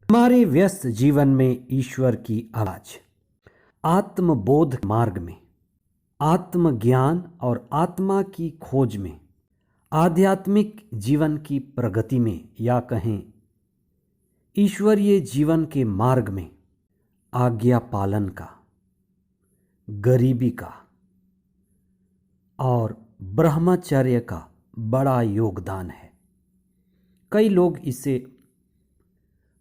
हमारे व्यस्त जीवन में ईश्वर की आवाज, आत्मबोध मार्ग में, आत्मज्ञान और आत्मा की खोज में, आध्यात्मिक जीवन की प्रगति में, या कहें ईश्वरीय जीवन के मार्ग में आज्ञा पालन का, गरीबी का और ब्रह्मचर्य का बड़ा योगदान है। कई लोग इसे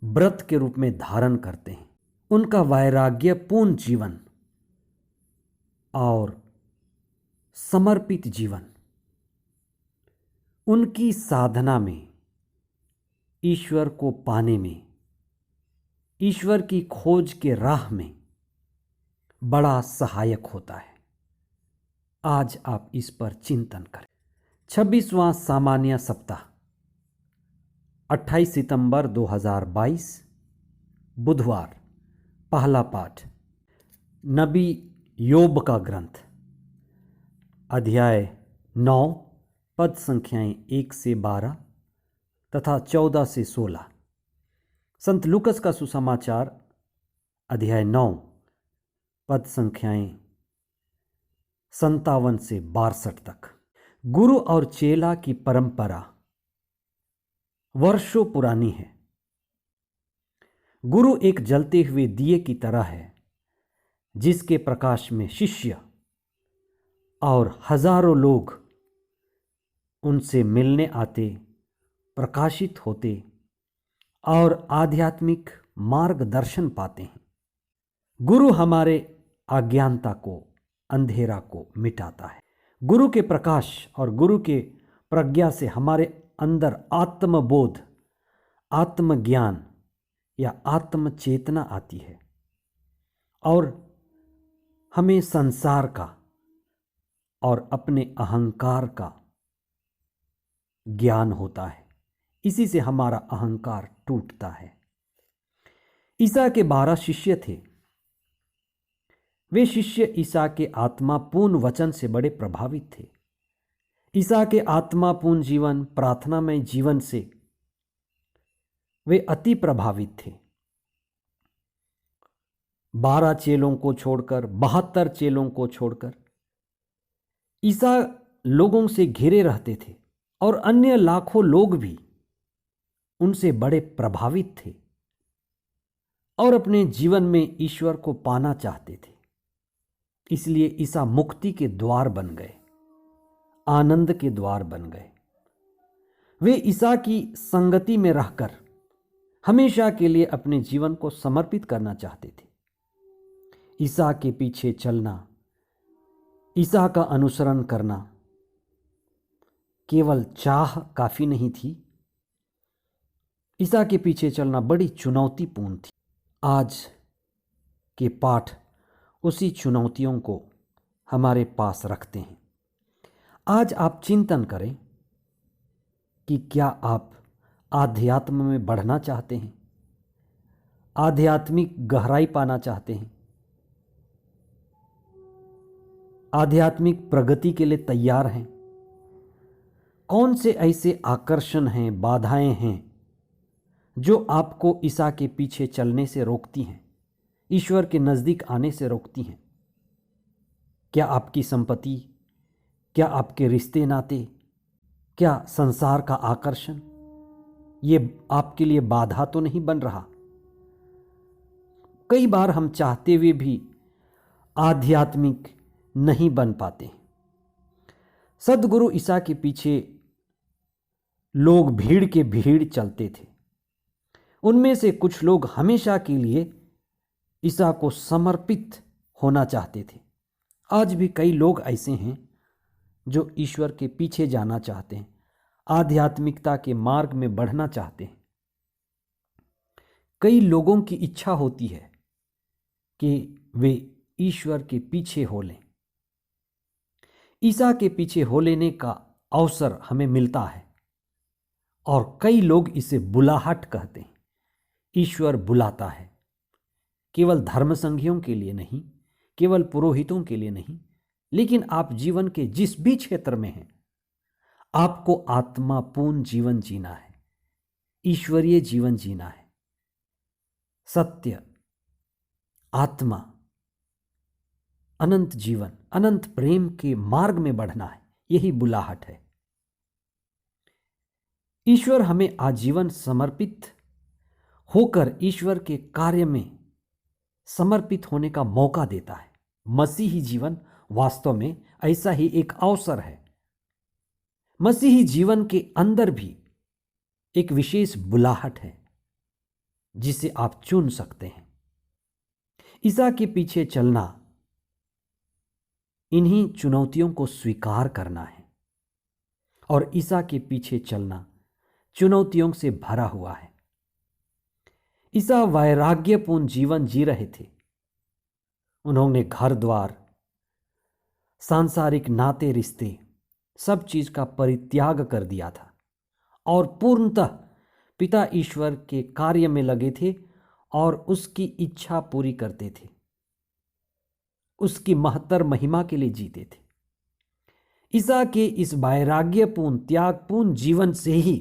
व्रत के रूप में धारण करते हैं। उनका वैराग्यपूर्ण जीवन और समर्पित जीवन उनकी साधना में, ईश्वर को पाने में, ईश्वर की खोज के राह में बड़ा सहायक होता है। आज आप इस पर चिंतन करें। 26वां सामान्य सप्ताह 28 सितंबर 2022 बुधवार। पहला पाठ नबी योब का ग्रंथ, अध्याय 9 पद संख्याएं 1 से 12 तथा 14 से 16। संत लूकस का सुसमाचार, अध्याय 9 पद संख्याएं 57 से 62 तक। गुरु और चेला की परंपरा वर्षों पुरानी है। गुरु एक जलते हुए दिए की तरह है, जिसके प्रकाश में शिष्य और हजारों लोग उनसे मिलने आते, प्रकाशित होते और आध्यात्मिक मार्गदर्शन पाते हैं। गुरु हमारे अज्ञानता को, अंधेरा को मिटाता है। गुरु के प्रकाश और गुरु के प्रज्ञा से हमारे अंदर आत्मबोध, आत्मज्ञान या आत्मचेतना आती है और हमें संसार का और अपने अहंकार का ज्ञान होता है। इसी से हमारा अहंकार टूटता है। ईसा के 12 शिष्य थे। वे शिष्य ईसा के आत्मापूर्ण वचन से बड़े प्रभावित थे। ईसा के आत्मापूर्ण जीवन, प्रार्थनामय जीवन से वे अति प्रभावित थे। 12 चेलों को छोड़कर, 72 चेलों को छोड़कर ईसा लोगों से घिरे रहते थे और अन्य लाखों लोग भी उनसे बड़े प्रभावित थे और अपने जीवन में ईश्वर को पाना चाहते थे। इसलिए ईसा मुक्ति के द्वार बन गए, आनंद के द्वार बन गए। वे ईसा की संगति में रहकर हमेशा के लिए अपने जीवन को समर्पित करना चाहते थे। ईसा के पीछे चलना, ईसा का अनुसरण करना केवल चाह काफी नहीं थी। ईसा के पीछे चलना बड़ी चुनौतीपूर्ण थी। आज के पाठ उसी चुनौतियों को हमारे पास रखते हैं। आज आप चिंतन करें कि क्या आप आध्यात्म में बढ़ना चाहते हैं, आध्यात्मिक गहराई पाना चाहते हैं, आध्यात्मिक प्रगति के लिए तैयार हैं। कौन से ऐसे आकर्षण हैं, बाधाएं हैं जो आपको ईसा के पीछे चलने से रोकती हैं, ईश्वर के नज़दीक आने से रोकती हैं? क्या आपकी संपत्ति, क्या आपके रिश्ते नाते, क्या संसार का आकर्षण, ये आपके लिए बाधा तो नहीं बन रहा? कई बार हम चाहते हुए भी आध्यात्मिक नहीं बन पाते। सद्गुरु ईसा के पीछे लोग भीड़ के भीड़ चलते थे। उनमें से कुछ लोग हमेशा के लिए ईसा को समर्पित होना चाहते थे। आज भी कई लोग ऐसे हैं जो ईश्वर के पीछे जाना चाहते हैं, आध्यात्मिकता के मार्ग में बढ़ना चाहते हैं। कई लोगों की इच्छा होती है कि वे ईश्वर के पीछे हो लें। ईसा के पीछे हो लेने का अवसर हमें मिलता है और कई लोग इसे बुलाहट कहते हैं। ईश्वर बुलाता है, केवल धर्म संघियों के लिए नहीं, केवल पुरोहितों के लिए नहीं, लेकिन आप जीवन के जिस भी क्षेत्र में हैं, आपको आत्मापूर्ण जीवन जीना है, ईश्वरीय जीवन जीना है। सत्य, आत्मा, अनंत जीवन, अनंत प्रेम के मार्ग में बढ़ना है। यही बुलाहट है। ईश्वर हमें आजीवन समर्पित होकर ईश्वर के कार्य में समर्पित होने का मौका देता है। मसीही जीवन वास्तव में ऐसा ही एक अवसर है। मसीही जीवन के अंदर भी एक विशेष बुलाहट है जिसे आप चुन सकते हैं। ईसा के पीछे चलना इन्हीं चुनौतियों को स्वीकार करना है, और ईसा के पीछे चलना चुनौतियों से भरा हुआ है। ईसा वैराग्यपूर्ण जीवन जी रहे थे। उन्होंने घर द्वार, सांसारिक नाते रिश्ते, सब चीज का परित्याग कर दिया था और पूर्णतः पिता ईश्वर के कार्य में लगे थे और उसकी इच्छा पूरी करते थे। उसकी महत्तर महिमा के लिए जीते थे। ईसा के इस वैराग्यपूर्ण, त्यागपूर्ण जीवन से ही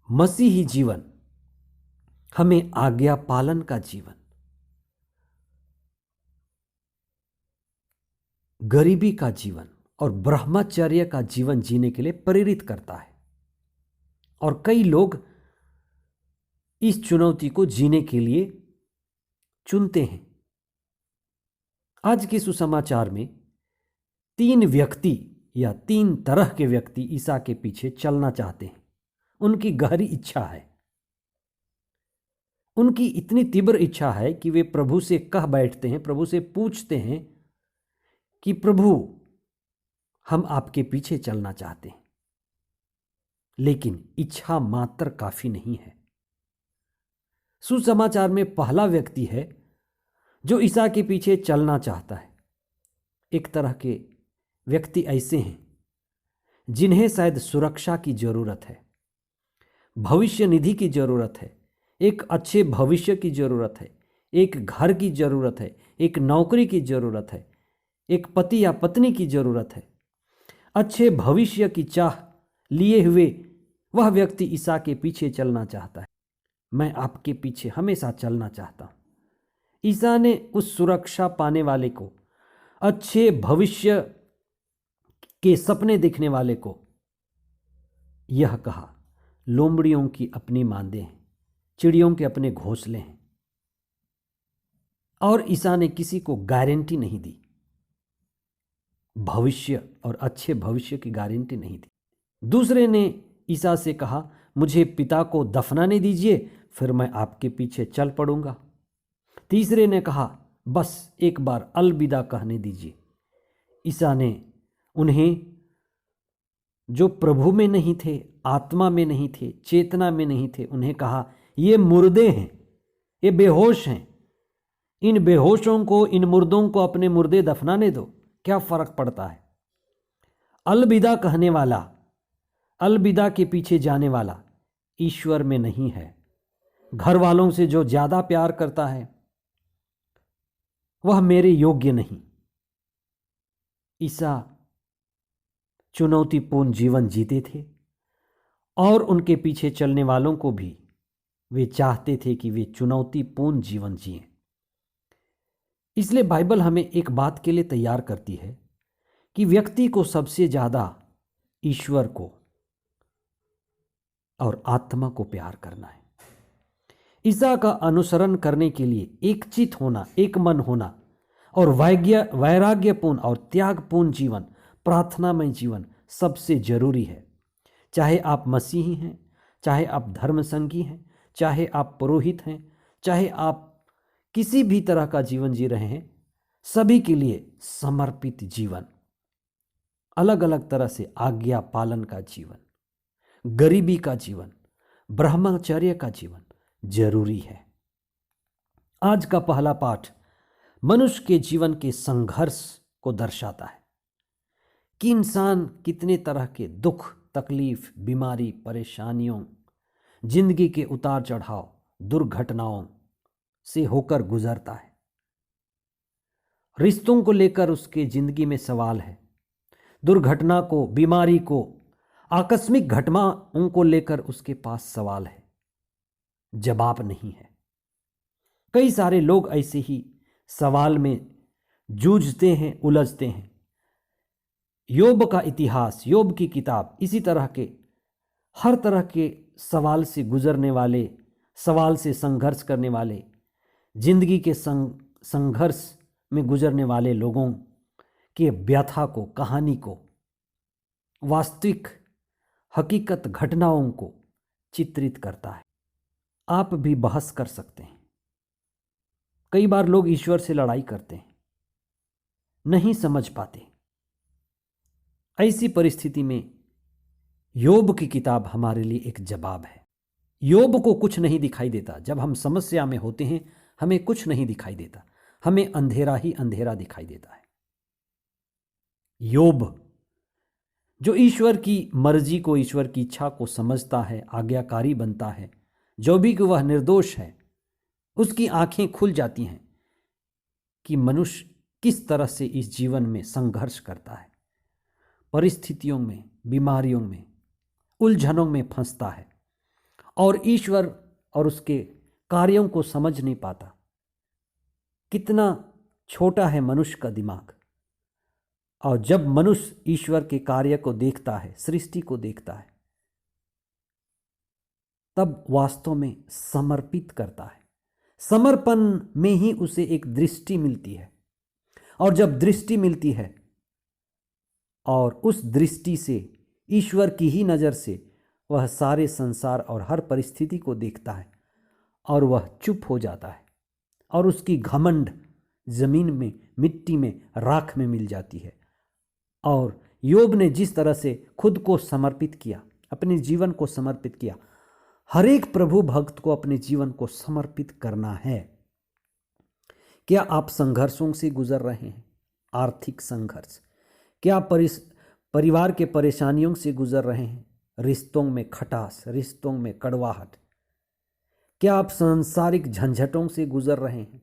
मसीही जीवन हमें आज्ञा पालन का जीवन, गरीबी का जीवन और ब्रह्मचर्य का जीवन जीने के लिए प्रेरित करता है। और कई लोग इस चुनौती को जीने के लिए चुनते हैं। आज के सुसमाचार में 3 व्यक्ति या 3 तरह के व्यक्ति ईसा के पीछे चलना चाहते हैं। उनकी गहरी इच्छा है, उनकी इतनी तीव्र इच्छा है कि वे प्रभु से कह बैठते हैं, प्रभु से पूछते हैं कि प्रभु, हम आपके पीछे चलना चाहते हैं। लेकिन इच्छा मात्र काफी नहीं है। सुसमाचार में पहला व्यक्ति है जो ईसा के पीछे चलना चाहता है। एक तरह के व्यक्ति ऐसे हैं जिन्हें शायद सुरक्षा की जरूरत है, भविष्य निधि की जरूरत है, एक अच्छे भविष्य की जरूरत है, एक घर की जरूरत है, एक नौकरी की जरूरत है, एक पति या पत्नी की जरूरत है। अच्छे भविष्य की चाह लिए हुए वह व्यक्ति ईसा के पीछे चलना चाहता है। मैं आपके पीछे हमेशा चलना चाहता हूं। ईसा ने उस सुरक्षा पाने वाले को, अच्छे भविष्य के सपने देखने वाले को यह कहा, लोमड़ियों की अपनी मांदे हैं, चिड़ियों के अपने घोंसले हैं। और ईसा ने किसी को गारंटी नहीं दी, भविष्य और अच्छे भविष्य की गारंटी नहीं दी। दूसरे ने ईसा से कहा, मुझे पिता को दफनाने दीजिए, फिर मैं आपके पीछे चल पड़ूंगा। तीसरे ने कहा, बस एक बार अलविदा कहने दीजिए। ईसा ने उन्हें, जो प्रभु में नहीं थे, आत्मा में नहीं थे, चेतना में नहीं थे, उन्हें कहा, ये मुर्दे हैं, ये बेहोश हैं। इन बेहोशों को, इन मुर्दों को अपने मुर्दे दफनाने दो, क्या फर्क पड़ता है। अलविदा कहने वाला, अलविदा के पीछे जाने वाला ईश्वर में नहीं है। घर वालों से जो ज्यादा प्यार करता है वह मेरे योग्य नहीं। ईसा चुनौतीपूर्ण जीवन जीते थे और उनके पीछे चलने वालों को भी वे चाहते थे कि वे चुनौतीपूर्ण जीवन जिएं। इसलिए बाइबल हमें एक बात के लिए तैयार करती है कि व्यक्ति को सबसे ज्यादा ईश्वर को और आत्मा को प्यार करना है। ईसा का अनुसरण करने के लिए एकचित होना, एक मन होना और वैराग्यपूर्ण और त्यागपूर्ण जीवन, प्रार्थनामय जीवन सबसे जरूरी है। चाहे आप मसीही हैं, चाहे आप धर्मसंगी हैं, चाहे आप पुरोहित हैं, चाहे आप किसी भी तरह का जीवन जी रहे हैं, सभी के लिए समर्पित जीवन, अलग अलग तरह से आज्ञा पालन का जीवन, गरीबी का जीवन, ब्रह्मचर्य का जीवन जरूरी है। आज का पहला पाठ मनुष्य के जीवन के संघर्ष को दर्शाता है कि इंसान कितने तरह के दुख, तकलीफ, बीमारी, परेशानियों, जिंदगी के उतार चढ़ाव, दुर्घटनाओं से होकर गुजरता है। रिश्तों को लेकर उसके जिंदगी में सवाल है, दुर्घटना को, बीमारी को, आकस्मिक घटनाओं को लेकर उसके पास सवाल है। जवाब नहीं है। कई सारे लोग ऐसे ही सवाल में जूझते हैं, उलझते हैं। योब का इतिहास, योब की किताब इसी तरह के हर तरह के सवाल से गुजरने वाले, सवाल से संघर्ष करने वाले, जिंदगी के संघर्ष में गुजरने वाले लोगों के व्यथा को, कहानी को, वास्तविक हकीकत घटनाओं को चित्रित करता है। आप भी बहस कर सकते हैं। कई बार लोग ईश्वर से लड़ाई करते हैं, नहीं समझ पाते। ऐसी परिस्थिति में योब की किताब हमारे लिए एक जवाब है। योब को कुछ नहीं दिखाई देता। जब हम समस्या में होते हैं हमें कुछ नहीं दिखाई देता, हमें अंधेरा ही अंधेरा दिखाई देता है। योब जो ईश्वर की मर्जी को, ईश्वर की इच्छा को समझता है, आज्ञाकारी बनता है, जो भी कि वह निर्दोष है, उसकी आंखें खुल जाती हैं कि मनुष्य किस तरह से इस जीवन में संघर्ष करता है, परिस्थितियों में, बीमारियों में, उलझनों में फंसता है और ईश्वर और उसके कार्यों को समझ नहीं पाता। कितना छोटा है मनुष्य का दिमाग। और जब मनुष्य ईश्वर के कार्य को देखता है, सृष्टि को देखता है, तब वास्तव में समर्पित करता है। समर्पण में ही उसे एक दृष्टि मिलती है, और जब दृष्टि मिलती है और उस दृष्टि से, ईश्वर की ही नज़र से वह सारे संसार और हर परिस्थिति को देखता है और वह चुप हो जाता है और उसकी घमंड जमीन में, मिट्टी में, राख में मिल जाती है। और योब ने जिस तरह से खुद को समर्पित किया, अपने जीवन को समर्पित किया, हर एक प्रभु भक्त को अपने जीवन को समर्पित करना है। क्या आप संघर्षों से गुजर रहे हैं? आर्थिक संघर्ष, क्या परिवार के परेशानियों से गुजर रहे हैं? रिश्तों में खटास, रिश्तों में कड़वाहट, क्या आप सांसारिक झंझटों से गुजर रहे हैं?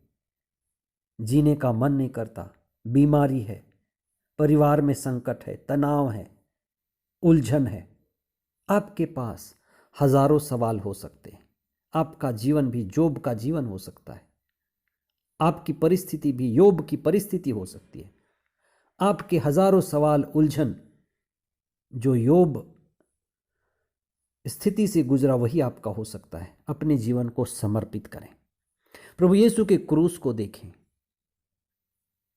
जीने का मन नहीं करता, बीमारी है, परिवार में संकट है, तनाव है, उलझन है। आपके पास हजारों सवाल हो सकते हैं। आपका जीवन भी जोब का जीवन हो सकता है। आपकी परिस्थिति भी योब की परिस्थिति हो सकती है। आपके हजारों सवाल, उलझन, जो योब स्थिति से गुजरा वही आपका हो सकता है। अपने जीवन को समर्पित करें, प्रभु यीशु के क्रूस को देखें।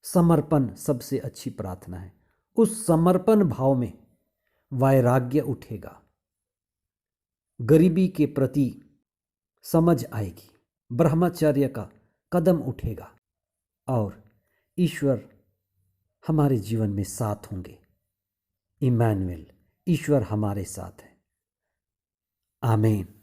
समर्पण सबसे अच्छी प्रार्थना है। उस समर्पण भाव में वैराग्य उठेगा, गरीबी के प्रति समझ आएगी, ब्रह्मचर्य का कदम उठेगा और ईश्वर हमारे जीवन में साथ होंगे। इम्मानुएल, ईश्वर हमारे साथ है। आमीन।